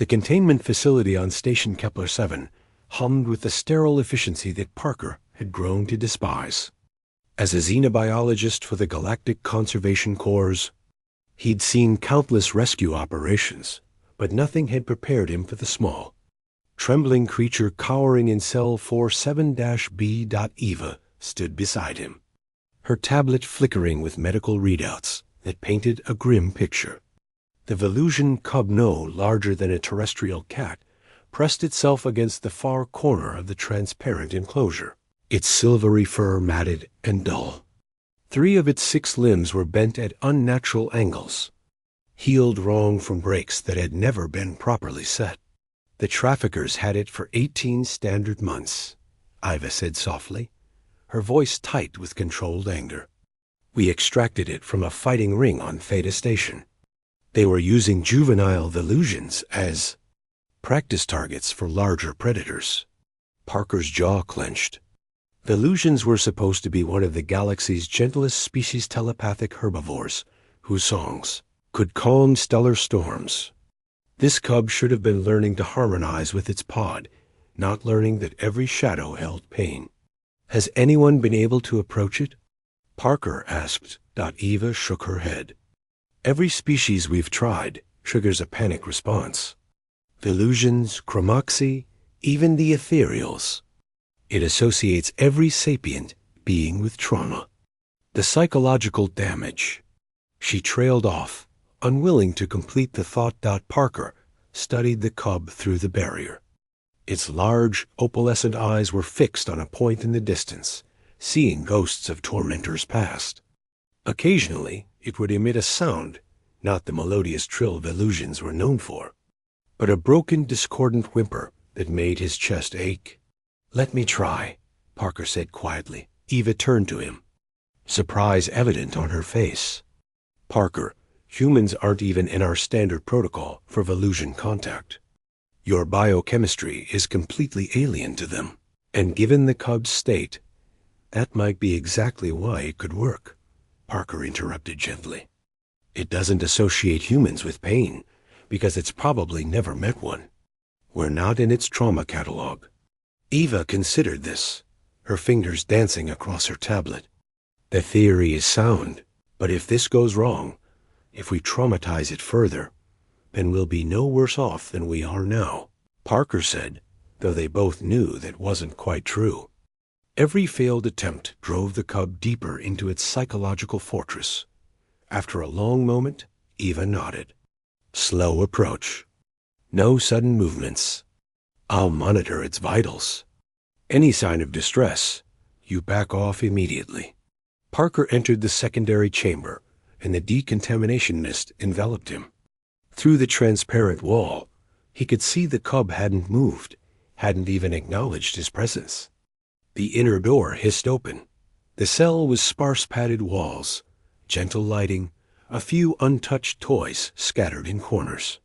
The containment facility on Station Kepler 7 hummed with the sterile efficiency that Parker had grown to despise. As a xenobiologist for the Galactic Conservation Corps, he'd seen countless rescue operations, but nothing had prepared him for the small, trembling creature cowering in cell 47-B. Eva stood beside him, her tablet flickering with medical readouts that painted a grim picture. The Velusian cub, no larger than a terrestrial cat, pressed itself against the far corner of the transparent enclosure, its silvery fur matted and dull. 3 of its 6 limbs were bent at unnatural angles, healed wrong from breaks that had never been properly set. The traffickers had it for 18 standard months, Iva said softly, her voice tight with controlled anger. We extracted it from a fighting ring on Theta Station. They were using juvenile Velusians as practice targets for larger predators. Parker's jaw clenched. Velusians were supposed to be one of the galaxy's gentlest species, telepathic herbivores, whose songs could calm stellar storms. This cub should have been learning to harmonize with its pod, not learning that every shadow held pain. Has anyone been able to approach it? Parker asked. Eva shook her head. Every species we've tried triggers a panic response. Velusians, Chromoxy, even the ethereals. It associates every sapient being with trauma. The psychological damage. She trailed off, unwilling to complete the thought. Parker studied the cub through the barrier. Its large, opalescent eyes were fixed on a point in the distance, seeing ghosts of tormentors past. Occasionally, it would emit a sound, not the melodious trill Velusians were known for, but a broken, discordant whimper that made his chest ache. Let me try, Parker said quietly. Eva turned to him, surprise evident on her face. Parker, humans aren't even in our standard protocol for Velusian contact. Your biochemistry is completely alien to them, and given the cub's state, that might be exactly why it could work, Parker interrupted gently. It doesn't associate humans with pain, because it's probably never met one. We're not in its trauma catalog. Eva considered this, her fingers dancing across her tablet. The theory is sound, but if this goes wrong, if we traumatize it further, then we'll be no worse off than we are now, Parker said, though they both knew that wasn't quite true. Every failed attempt drove the cub deeper into its psychological fortress. After a long moment, Eva nodded. Slow approach. No sudden movements. I'll monitor its vitals. Any sign of distress, you back off immediately. Parker entered the secondary chamber, and the decontamination mist enveloped him. Through the transparent wall, he could see the cub hadn't moved, hadn't even acknowledged his presence. The inner door hissed open. The cell was sparse padded walls, gentle lighting, a few untouched toys scattered in corners.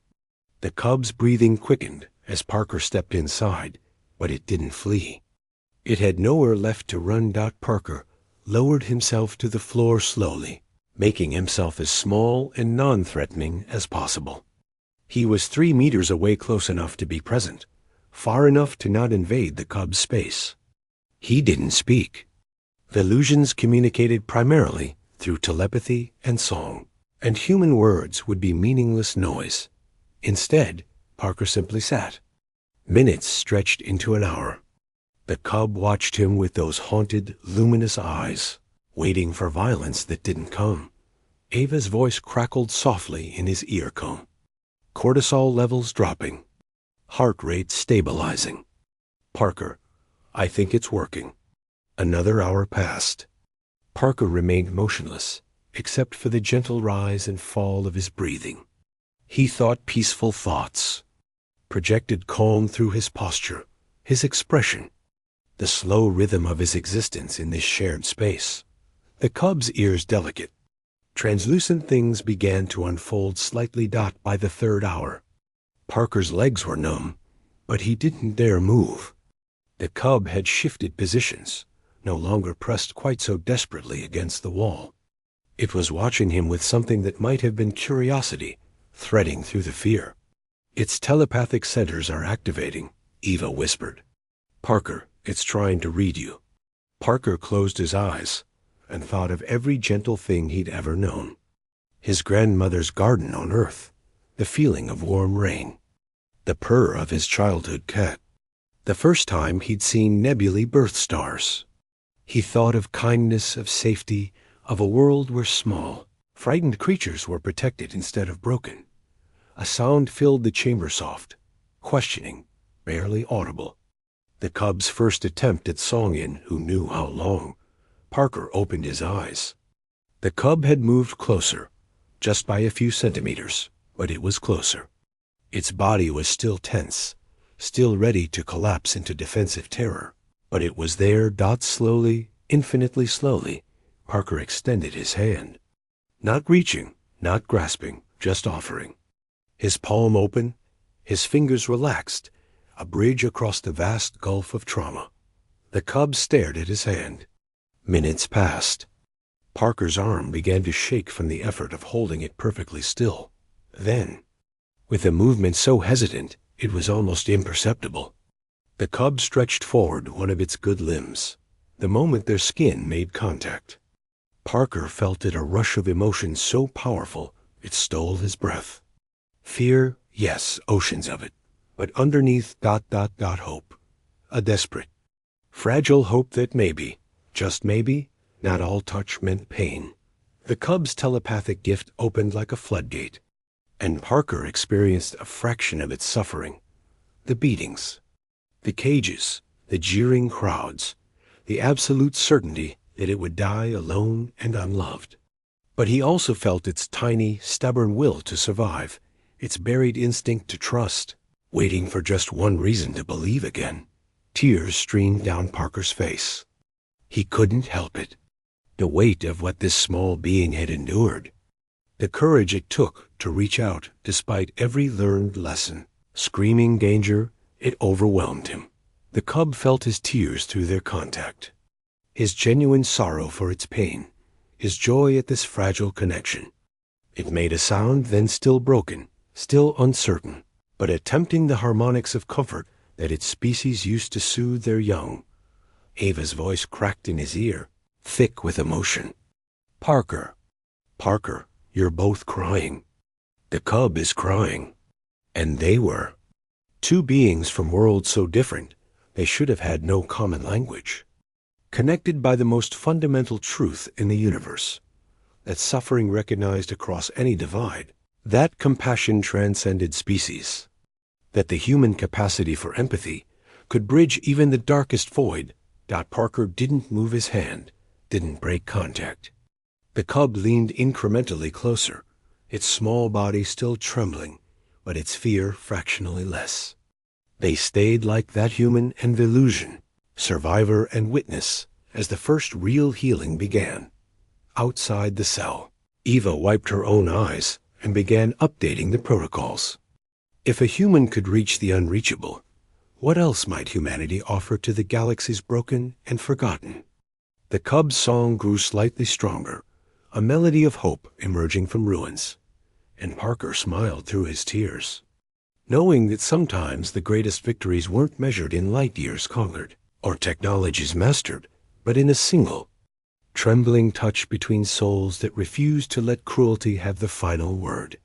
The cub's breathing quickened as Parker stepped inside, but it didn't flee. It had nowhere left to run. Parker lowered himself to the floor slowly, making himself as small and non-threatening as possible. He was 3 meters away, close enough to be present, far enough to not invade the cub's space. He didn't speak. Velusians communicated primarily through telepathy and song, and human words would be meaningless noise. Instead, Parker simply sat. Minutes stretched into an hour. The cub watched him with those haunted, luminous eyes, waiting for violence that didn't come. Ava's voice crackled softly in his earcomb. Cortisol levels dropping. Heart rate stabilizing. Parker, I think it's working. Another hour passed. Parker remained motionless, except for the gentle rise and fall of his breathing. He thought peaceful thoughts, projected calm through his posture, his expression, the slow rhythm of his existence in this shared space. The cub's ears delicate. Translucent things began to unfold slightly. By the 3rd hour. Parker's legs were numb, but he didn't dare move. The cub had shifted positions, no longer pressed quite so desperately against the wall. It was watching him with something that might have been curiosity threading through the fear. Its telepathic centers are activating, Eva whispered. Parker, it's trying to read you. Parker closed his eyes and thought of every gentle thing he'd ever known. His grandmother's garden on Earth, the feeling of warm rain, the purr of his childhood cat, the first time he'd seen nebulae birth stars. He thought of kindness, of safety, of a world where small, frightened creatures were protected instead of broken. A sound filled the chamber soft, questioning, barely audible. The cub's first attempt at song in who knew how long. Parker opened his eyes. The cub had moved closer, just by a few centimeters, but it was closer. Its body was still tense, still ready to collapse into defensive terror. But it was there, slowly, infinitely slowly. Parker extended his hand. Not reaching, not grasping, just offering. His palm open, his fingers relaxed, a bridge across the vast gulf of trauma. The cub stared at his hand. Minutes passed. Parker's arm began to shake from the effort of holding it perfectly still. Then, with a movement so hesitant, it was almost imperceptible, the cub stretched forward one of its good limbs. The moment their skin made contact, Parker felt it, a rush of emotion so powerful it stole his breath. Fear, yes, oceans of it, but underneath ... hope. A desperate, fragile hope that maybe, just maybe, not all touch meant pain. The cub's telepathic gift opened like a floodgate, and Parker experienced a fraction of its suffering. The beatings, the cages, the jeering crowds, the absolute certainty that it would die alone and unloved. But he also felt its tiny, stubborn will to survive, its buried instinct to trust, waiting for just one reason to believe again. Tears streamed down Parker's face. He couldn't help it. The weight of what this small being had endured. The courage it took to reach out despite every learned lesson. Screaming danger, it overwhelmed him. The cub felt his tears through their contact. His genuine sorrow for its pain. His joy at this fragile connection. It made a sound then still broken, still uncertain, but attempting the harmonics of comfort that its species used to soothe their young. Ava's voice cracked in his ear, thick with emotion. Parker, Parker, you're both crying. The cub is crying. And they were. Two beings from worlds so different, they should have had no common language. Connected by the most fundamental truth in the universe, that suffering recognized across any divide, that compassion transcended species, that the human capacity for empathy could bridge even the darkest void. Parker didn't move his hand, didn't break contact. The cub leaned incrementally closer, its small body still trembling, but its fear fractionally less. They stayed like that, human and illusion, survivor and witness, as the first real healing began. Outside the cell, Eva wiped her own eyes and began updating the protocols. If a human could reach the unreachable, what else might humanity offer to the galaxies broken and forgotten? The cub's song grew slightly stronger, a melody of hope emerging from ruins, and Parker smiled through his tears, knowing that sometimes the greatest victories weren't measured in light years conquered or technologies mastered, but in a single, trembling touch between souls that refused to let cruelty have the final word.